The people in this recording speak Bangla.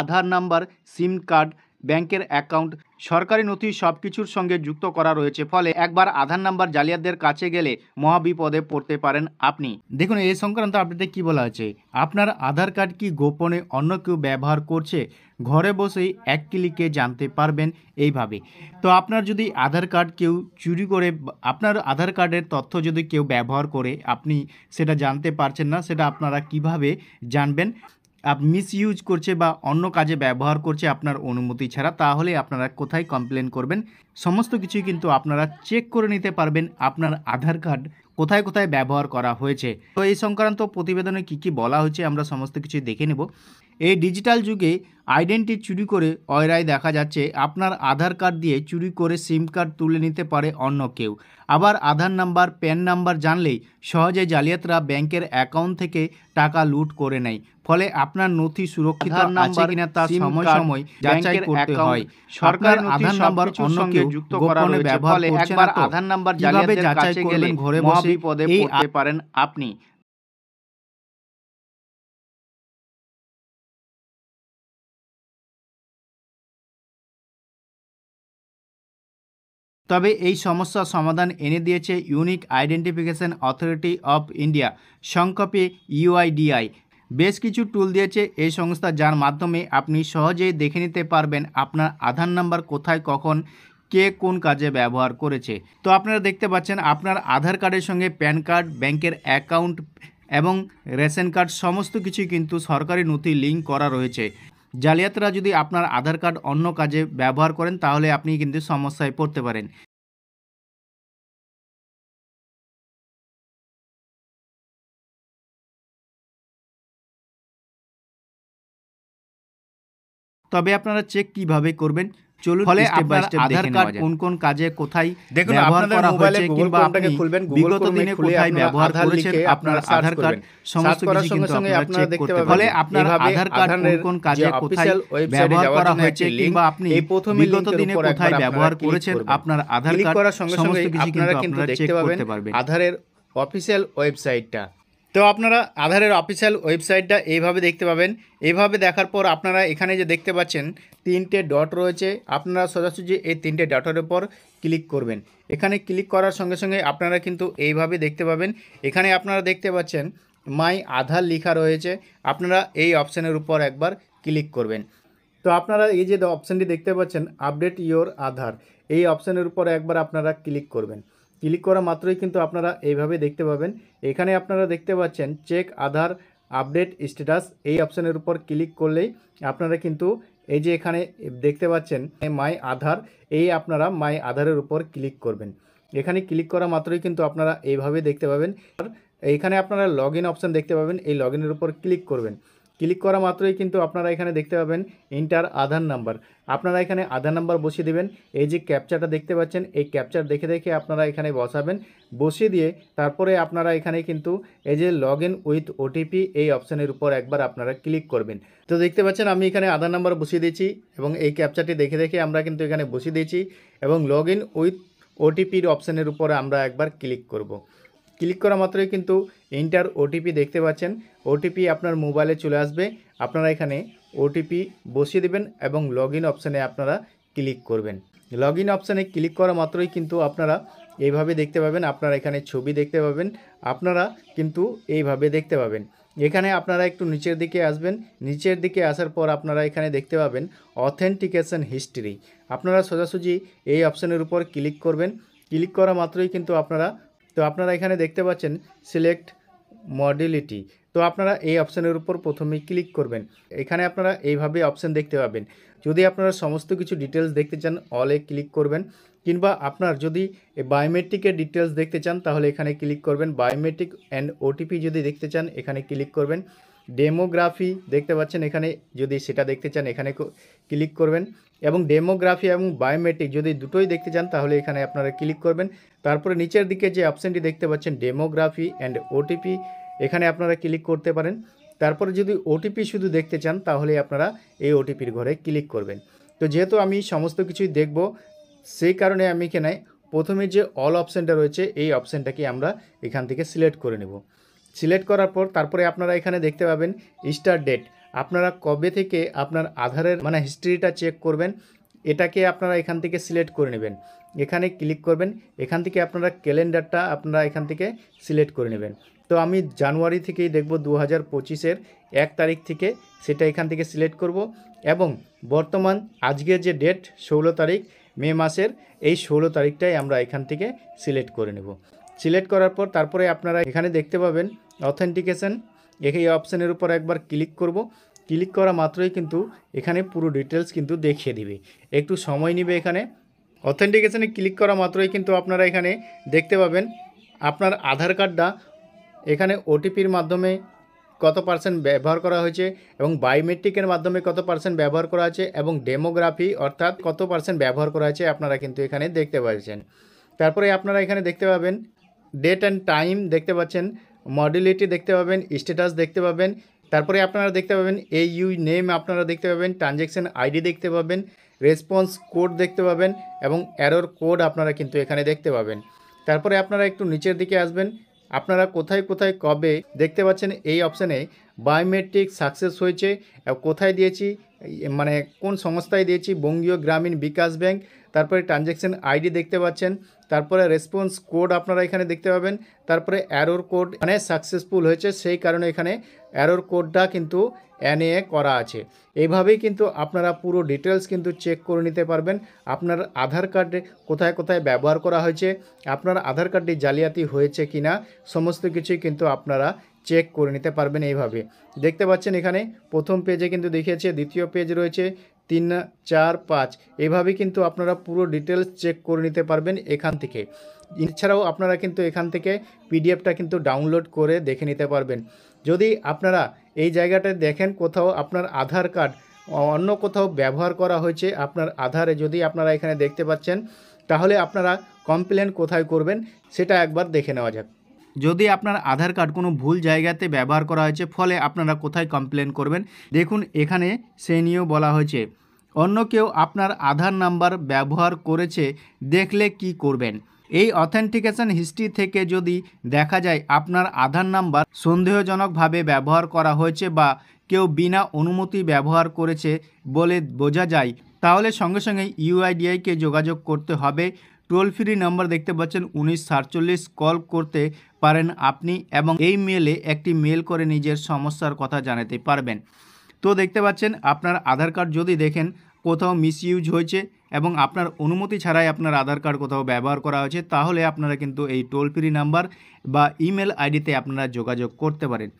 আধার নাম্বার, সিম কার্ড, ব্যাংকের অ্যাকাউন্ট, সরকারি নথি সব কিছুর সঙ্গে যুক্ত করা রয়েছে। ফলে একবার আধার নাম্বার জালিয়াতদের কাছে গেলে মহাবিপদে পড়তে পারেন আপনি। দেখুন এই সংক্রান্ত আপডেটে কী বলা আছে, আপনার আধার কার্ড কি গোপনে অন্য কেউ ব্যবহার করছে? ঘরে বসেই এক ক্লিকে জানতে পারবেন এইভাবে। তো আপনার যদি আধার কার্ড কেউ চুরি করে, আপনার আধার কার্ডের তথ্য যদি কেউ ব্যবহার করে, আপনি সেটা জানতে পারছেন না, সেটা আপনারা কিভাবে জানবেন? মিসইউজ করছে বা অন্য কাজে ব্যবহার করছে আপনার অনুমতি ছাড়া, তাহলে আপনারা কোথায় কমপ্লেন করবেন? সমস্ত কিছুই কিন্তু আপনারা চেক করে নিতে পারবেন আপনার আধার কার্ড কোথায় কোথায় ব্যবহার করা হয়েছে। তো এই সংক্রান্ত প্রতিবেদনে কী কী বলা হয়েছে আমরা সমস্ত কিছুই দেখে নেব। এই ডিজিটাল যুগে আইডেন্টি চুরি করে অয়রায় দেখা যাচ্ছে আপনার আধার কার্ড দিয়ে চুরি করে সিম কার্ড তুলে নিতে পারে অন্য কেউ। আবার আধার নাম্বার, প্যান নাম্বার জানলেই সহজে জালিয়াতরা ব্যাংকের অ্যাকাউন্ট থেকে টাকা লুট করে নেয়। ফলে আপনার নথি সুরক্ষিত আছে কিনা তা সময় সময় যাচাই করতে হয়। সরকার আধার নাম্বার অন্য কেউ যুক্ত করা রয়েছে, ফলে একবার আধার নাম্বার জালিয়াতদের কাছে গেলে ঘরে বসে বিপদে পড়তে পারেন আপনি। তবে এই সমস্যার সমাধান এনে দিয়েছে unique identification authority of India, সংক্ষেপে ইউআইডিআই। বেশ কিছু টুল দিয়েছে এই সংস্থা, যার মাধ্যমে আপনি সহজেই দেখে নিতে পারবেন আপনার আধার নাম্বার কোথায়, কখন, কে কোন কাজে ব্যবহার করেছে। তো আপনারা দেখতে পাচ্ছেন আপনার আধার কার্ডের সঙ্গে প্যান কার্ড, ব্যাংকের অ্যাকাউন্ট এবং রেশন কার্ড সমস্ত কিছুই কিন্তু সরকারি নথি লিঙ্ক করা রয়েছে। জালিয়াতরা যদি আপনার আধার কার্ড অন্য কাজে ব্যবহার করেন, তাহলে আপনি কিন্তু সমস্যায় পড়তে পারেন। তবে আপনারা চেক কিভাবে করবেন চলুন ফলে আপনার আধার কার্ড কোন কোন কাজে কোথায় ব্যবহার করা হয়েছে, কিংবা আপনি বিগত দিনে কোথায় ব্যবহার করেছেন আপনার আধার কার্ড, সমস্ত কিছু কিন্তু আপনারা চেক করতে পারবেন। ফলে আপনার আধার কার্ড কোন কোন কাজে কোথায় ব্যবহার করা হয়েছে, কিংবা আপনি বিগত দিনে কোথায় ব্যবহার করেছেন আপনার আধার কার্ড, সমস্ত কিছু কিন্তু আপনারা চেক করতে পারবেন। আধারের অফিসিয়াল ওয়েবসাইটটা, তো আপনারা আধারের অফিসিয়াল ওয়েবসাইটটা এইভাবে দেখতে পাবেন। এইভাবে দেখার পর আপনারা এখানে যে দেখতে পাচ্ছেন তিনটে ডট রয়েছে, আপনারা সোজাসুজি এই তিনটে ডটের উপর ক্লিক করবেন। এখানে ক্লিক করার সঙ্গে সঙ্গে আপনারা কিন্তু এইভাবে দেখতে পাবেন, এখানে আপনারা দেখতে পাচ্ছেন মাই আধার লেখা রয়েছে। আপনারা এই অপশানের উপর একবার ক্লিক করবেন। তো আপনারা এই যে অপশানটি দেখতে পাচ্ছেন আপডেট ইয়োর আধার, এই অপশানের উপর একবার আপনারা ক্লিক করবেন। ক্লিক করা মাত্রই কিন্তু আপনারা এইভাবে দেখতে পাবেন, এখানে আপনারা দেখতে পাচ্ছেন চেক আধার আপডেট স্ট্যাটাস, এই অপশানের উপর ক্লিক করলেই আপনারা কিন্তু এই যে এখানে দেখতে পাচ্ছেন মাই আধার, এই আপনারা মাই আধারের উপর ক্লিক করবেন। এখানে ক্লিক করা মাত্রই কিন্তু আপনারা এইভাবে দেখতে পাবেন। আর এইখানে আপনারা লগ ইন অপশান দেখতে পাবেন, এই লগ ইনের উপর ক্লিক করবেন। ক্লিক করা মাত্রই কিন্তু আপনারা এখানে দেখতে পাবেন এন্টার আধার নাম্বার, আপনারা এখানে আধার নাম্বার বসিয়ে দেবেন। এই যে ক্যাপচাটা দেখতে পাচ্ছেন, এই ক্যাপচার দেখে দেখে আপনারা এখানে বসাবেন, বসিয়ে দিয়ে তারপরে আপনারা এখানে কিন্তু এই যে লগ ইন উইথ ওটিপি, এই অপশানের উপর একবার আপনারা ক্লিক করবেন। তো দেখতে পাচ্ছেন আমি এখানে আধার নাম্বার বসিয়ে দিয়েছি এবং এই ক্যাপচারটি দেখে দেখে আমরা কিন্তু এখানে বসিয়ে দিয়েছি এবং লগ ইন উইথ ওটিপির অপশানের উপরে আমরা একবার ক্লিক করব। ক্লিক করা মাত্রই কিন্তু এন্টার ওটিপি দেখতে পাচ্ছেন, ওটিপি আপনার মোবাইলে চলে আসবে। আপনারা এখানে ওটিপি বসিয়ে দেবেন এবং লগ ইন অপশানে আপনারা ক্লিক করবেন। লগ ইন অপশানে ক্লিক করা মাত্রই কিন্তু আপনারা এইভাবে দেখতে পাবেন, আপনারা এখানে ছবি দেখতে পাবেন, আপনারা কিন্তু এইভাবে দেখতে পাবেন। এখানে আপনারা একটু নিচের দিকে আসবেন, নিচের দিকে আসার পর আপনারা এখানে দেখতে পাবেন অথেন্টিকেশন হিস্ট্রি, আপনারা সোজাসুজি এই অপশানের উপর ক্লিক করবেন। ক্লিক করা মাত্রই কিন্তু আপনারা এখানে দেখতে পাচ্ছেন সিলেক্ট মডেলিটি, তো আপনারা এই অপশানের উপর প্রথমেই ক্লিক করবেন। এখানে আপনারা এইভাবে অপশান দেখতে পাবেন। যদি আপনারা সমস্ত কিছু ডিটেলস দেখতে চান অলে ক্লিক করবেন, কিংবা আপনার যদি বায়োমেট্রিকের ডিটেলস দেখতে চান তাহলে এখানে ক্লিক করবেন। বায়োমেট্রিক অ্যান্ড ওটিপি যদি দেখতে চান এখানে ক্লিক করবেন। ডেমোগ্রাফি দেখতে পাচ্ছেন, এখানে যদি সেটা দেখতে চান এখানে ক্লিক করবেন। এবং ডেমোগ্রাফি এবং বায়োমেট্রিক যদি দুটোই দেখতে চান তাহলে এখানে আপনারা ক্লিক করবেন। তারপরে নিচের দিকে যে অপশানটি দেখতে পাচ্ছেন ডেমোগ্রাফি অ্যান্ড ওটিপি, এখানে আপনারা ক্লিক করতে পারেন। তারপরে যদি ওটিপি শুধু দেখতে চান তাহলে আপনারা এই ওটিপির ঘরে ক্লিক করবেন। তো যেহেতু আমি সমস্ত কিছুই দেখব সেই কারণে আমি এখানে প্রথমে যে অল অপশানটা রয়েছে এই অপশানটাকে আমরা এখান থেকে সিলেক্ট করে নেব। সিলেক্ট করার পর তারপরে আপনারা এখানে দেখতে পাবেন স্টার্ট ডেট, আপনারা কবে থেকে আপনার আধারের মানে হিস্ট্রিটা চেক করবেন, এটাকে আপনারা এখান থেকে সিলেক্ট করে নেবেন। এখানে ক্লিক করবেন, এখান থেকে আপনারা ক্যালেন্ডারটা আপনারা এখান থেকে সিলেক্ট করে নেবেন। তো আমি জানুয়ারি থেকেই দেখব 2025-এর 1 তারিখ থেকে, সেটা এখান থেকে সিলেক্ট করব এবং বর্তমান আজকের যে ডেট 16 তারিখ মে মাসের, এই 16 তারিখটাই আমরা এখান থেকে সিলেক্ট করে নেব। সিলেক্ট করার পর তারপরে আপনারা এখানে দেখতে পাবেন অথেন্টিকেশন, এই অপশানের উপর একবার ক্লিক করব। ক্লিক করা মাত্রই কিন্তু এখানে পুরো ডিটেলস কিন্তু দেখিয়ে দিবে, একটু সময় নেবে। এখানে অথেন্টিকেশনে ক্লিক করা মাত্রই কিন্তু আপনারা এখানে দেখতে পাবেন আপনার আধার কার্ডটা এখানে ওটিপির মাধ্যমে কত পার্সেন্ট ব্যবহার করা হয়েছে এবং বায়োমেট্রিকের মাধ্যমে কত পার্সেন্ট ব্যবহার করা আছে এবং ডেমোগ্রাফি অর্থাৎ কত পার্সেন্ট ব্যবহার করা আছে আপনারা কিন্তু এখানে দেখতে পাচ্ছেন। তারপরে আপনারা এখানে দেখতে পাবেন ডেট অ্যান্ড টাইম দেখতে পাচ্ছেন, মডেলিটি দেখতে পাবেন, স্ট্যাটাস দেখতে পাবেন। তারপরে আপনারা দেখতে পাবেন এইউ নেম আপনারা দেখতে পাবেন, ট্রানজ্যাকশন আইডি দেখতে পাবেন, রেসপন্স কোড দেখতে পাবেন এবং এরর কোড আপনারা কিন্তু এখানে দেখতে পাবেন। তারপরে আপনারা একটু নিচের দিকে আসবেন, আপনারা কোথায় কোথায় কবে দেখতে পাচ্ছেন এই অপশানে বায়োমেট্রিক সাকসেস হয়েছে, কোথায় দিয়েছি মানে কোন সংস্থায় দিয়েছি, বঙ্গীয় গ্রামীণ বিকাশ ব্যাংক। তারপরে ট্রানজ্যাকশন আইডি দেখতে পাচ্ছেন, তারপরে রেসপন্স কোড আপনারা এখানে দেখতে পাবেন, তারপরে অ্যারোর কোড মানে সাকসেসফুল হয়েছে সেই কারণে এখানে অ্যারোর কোডটা কিন্তু এনএ করা আছে। এইভাবেই কিন্তু আপনারা পুরো ডিটেলস কিন্তু চেক করে নিতে পারবেন আপনার আধার কার্ডে কোথায় কোথায় ব্যবহার করা হয়েছে, আপনার আধার কার্ডটি জালিয়াতি হয়েছে কিনা, সমস্ত কিছুই কিন্তু আপনারা চেক করে নিতে পারবেন। এইভাবে দেখতে পাচ্ছেন এখানে প্রথম পেজে কিন্তু দেখিয়েছে, দ্বিতীয় পেজ রয়েছে, 3, 4, 5 এভাবেই কিন্তু আপনারা পুরো ডিটেলস চেক করে নিতে পারবেন এখান থেকে। এছাড়াও আপনারা কিন্তু এখান থেকে পিডিএফটা কিন্তু ডাউনলোড করে দেখে নিতে পারবেন। যদি আপনারা এই জায়গাটায় দেখেন কোথাও আপনার আধার কার্ড অন্য কোথাও ব্যবহার করা হয়েছে আপনার আধারে, যদি আপনারা এখানে দেখতে পাচ্ছেন, তাহলে আপনারা কমপ্লেন কোথায় করবেন সেটা একবার দেখে নেওয়া যাক। যদি আপনার আধার কার্ড কোনো ভুল জায়গাতে ব্যবহার করা হয়েছে, ফলে আপনারা কোথায় কমপ্লেন করবেন, দেখুন এখানে সে নিয়েও বলা হয়েছে। অন্য কেউ আপনার আধার নাম্বার ব্যবহার করেছে দেখলে কি করবেন। এই অথেন্টিকেশন হিস্ট্রি থেকে যদি দেখা যায় আপনার আধার নাম্বার সন্দেহজনকভাবে ব্যবহার করা হয়েছে বা কেউ বিনা অনুমতি ব্যবহার করেছে বলে বোঝা যায়, তাহলে সঙ্গে সঙ্গে ইউআইডিআইকে যোগাযোগ করতে হবে। টোল ফ্রি নাম্বার দেখতে পাচ্ছেন 1947, কল করতে পারেন আপনি এবং এই মেলে একটি মেল করে নিজের সমস্যার কথা জানাতে পারবেন। তো দেখতে পাচ্ছেন আপনার আধার কার্ড যদি দেখেন কোথাও মিসইউজ হয়েছে এবং আপনার অনুমতি ছাড়াই আপনার আধার কার্ড কোথাও ব্যবহার করা হয়েছে, তাহলে আপনারা কিন্তু এই টোল ফ্রি নাম্বার বা ইমেল আইডিতে আপনারা যোগাযোগ করতে পারেন।